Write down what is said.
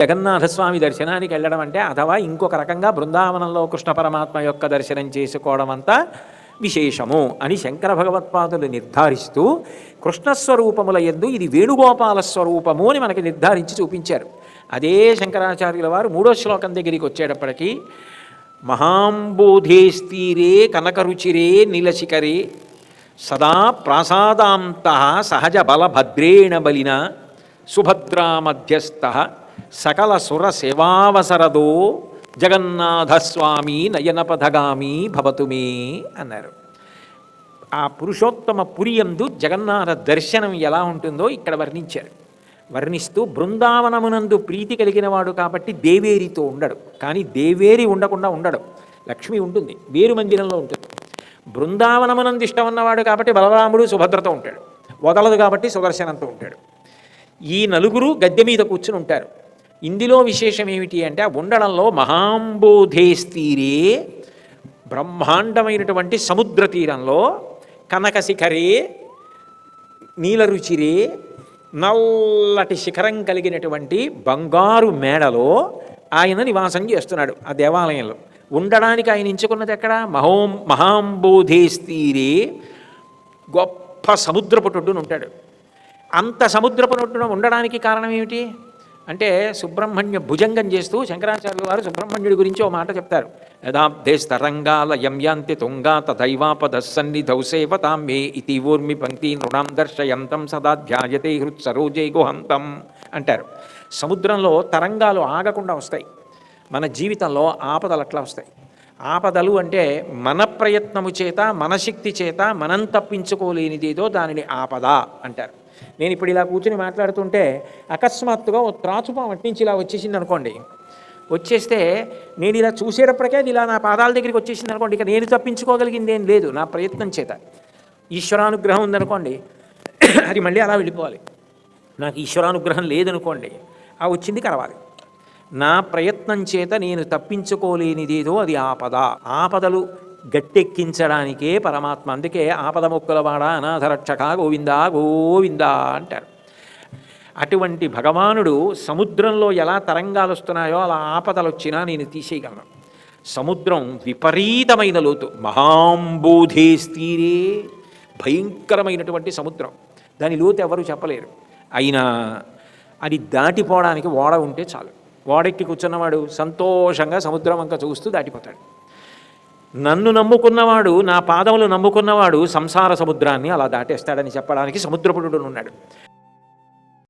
జగన్నాథస్వామి దర్శనానికి వెళ్ళడం అంటే, అథవా ఇంకొక రకంగా బృందావనంలో కృష్ణ పరమాత్మ యొక్క దర్శనం చేసుకోవడం అంతా విశేషము అని శంకర భగవత్పాదులు నిర్ధారిస్తూ కృష్ణస్వరూపముల యందు ఇది వేణుగోపాల స్వరూపము అని మనకి నిర్ధారించి చూపించారు. అదే శంకరాచార్యుల వారు 3వ శ్లోకం దగ్గరికి వచ్చేటప్పటికీ మహాంబోధేస్తీరే కనకరుచిరే నీలశిఖరే సదా ప్రాసాదాంత సహజ బలభద్రేణ బలిన సుభద్రా మధ్యస్థ సకల సుర సేవావసరదో జగన్నాథస్వామి నయనపథగామి భవతు మే అన్నారు. ఆ పురుషోత్తమ పురియందు జగన్నాథ దర్శనం ఎలా ఉంటుందో ఇక్కడ వర్ణించారు. వర్ణిస్తూ బృందావనమునందు ప్రీతి కలిగిన వాడు కాబట్టి దేవేరితో ఉండడు, కానీ దేవేరి ఉండకుండా ఉండడు. లక్ష్మి ఉంటుంది, వేరు మందిరంలో ఉంటుంది. బృందావనమునందు ఇష్టం ఉన్నవాడు కాబట్టి బలరాముడు సుభద్రతో ఉంటాడు, వదలదు కాబట్టి సుదర్శనంతో ఉంటాడు. ఈ నలుగురు గద్దె మీద కూర్చుని ఉంటారు. ఇందులో విశేషం ఏమిటి అంటే, ఆ ఉండడంలో మహాంబోధేస్తీరే బ్రహ్మాండమైనటువంటి సముద్ర తీరంలో కనకశిఖరే నీలరుచిరే నల్లటి శిఖరం కలిగినటువంటి బంగారు మేడలో ఆయన నివాసం చేస్తున్నాడు. ఆ దేవాలయంలో ఉండడానికి ఆయన ఎంచుకున్నది ఎక్కడ? మహాంబోధేస్తీరే గొప్ప సముద్రపు ఉంటాడు. అంత సముద్రపు ఒడ్డున ఉండడానికి కారణం ఏమిటి అంటే, సుబ్రహ్మణ్య భుజంగం చేస్తూ శంకరాచార్యుల వారు సుబ్రహ్మణ్యుడి గురించి ఓ మాట చెప్తారు. యథాబ్ధేస్తరంగాల యంయాంతి తుంగా తథైవాపదస్సన్నిధౌ సేవతాం మే ఇతి ఊర్మి పంక్తి నృణాం దర్శయంతం సదా ధ్యాయతే హృత్ సరోజై గుహంతం అంటారు. సముద్రంలో తరంగాలు ఆగకుండా వస్తాయి. మన జీవితంలో ఆపదలు అట్లా వస్తాయి. ఆపదలు అంటే మన ప్రయత్నము చేత, మన శక్తి చేత మనం తప్పించుకోలేనిదేదో దానిని ఆపద అంటారు. నేను ఇప్పుడు ఇలా కూర్చుని మాట్లాడుతుంటే అకస్మాత్తుగా ఓ త్రాచుపాము అట్నుంచి ఇలా వచ్చేసింది అనుకోండి. వచ్చేస్తే నేను ఇలా చూసేటప్పటికే అది ఇలా నా పాదాల దగ్గరికి వచ్చేసింది అనుకోండి. ఇక నేను తప్పించుకోగలిగింది ఏం లేదు నా ప్రయత్నం చేత. ఈశ్వరానుగ్రహం ఉందనుకోండి, అది మళ్ళీ అలా వెళ్ళిపోవాలి. నాకు ఈశ్వరానుగ్రహం లేదనుకోండి, ఆ వచ్చింది కరవాలి. నా ప్రయత్నం చేత నేను తప్పించుకోలేనిదేదో అది ఆపద. ఆపదలు గట్టెక్కించడానికే పరమాత్మ. అందుకే ఆపద మొక్కులవాడ అనాథరక్షక గోవిందా గోవిందా అంటారు. అటువంటి భగవానుడు సముద్రంలో ఎలా తరంగాలు వస్తున్నాయో అలా ఆపదలు వచ్చినా నేను తీసేయగలను. సముద్రం విపరీతమైన లోతు, మహాంబోధేస్తీరే భయంకరమైనటువంటి సముద్రం. దాని లోతు ఎవరు చెప్పలేరు. అయినా అది దాటిపోవడానికి ఓడ ఉంటే చాలు. ఓడెక్కి కూర్చున్నవాడు సంతోషంగా సముద్రం వంక చూస్తూ దాటిపోతాడు. నన్ను నమ్ముకున్నవాడు, నా పాదములు నమ్ముకున్నవాడు సంసార సముద్రాన్ని అలా దాటేస్తాడని చెప్పడానికి సముద్రపురుడు ఉన్నాడు.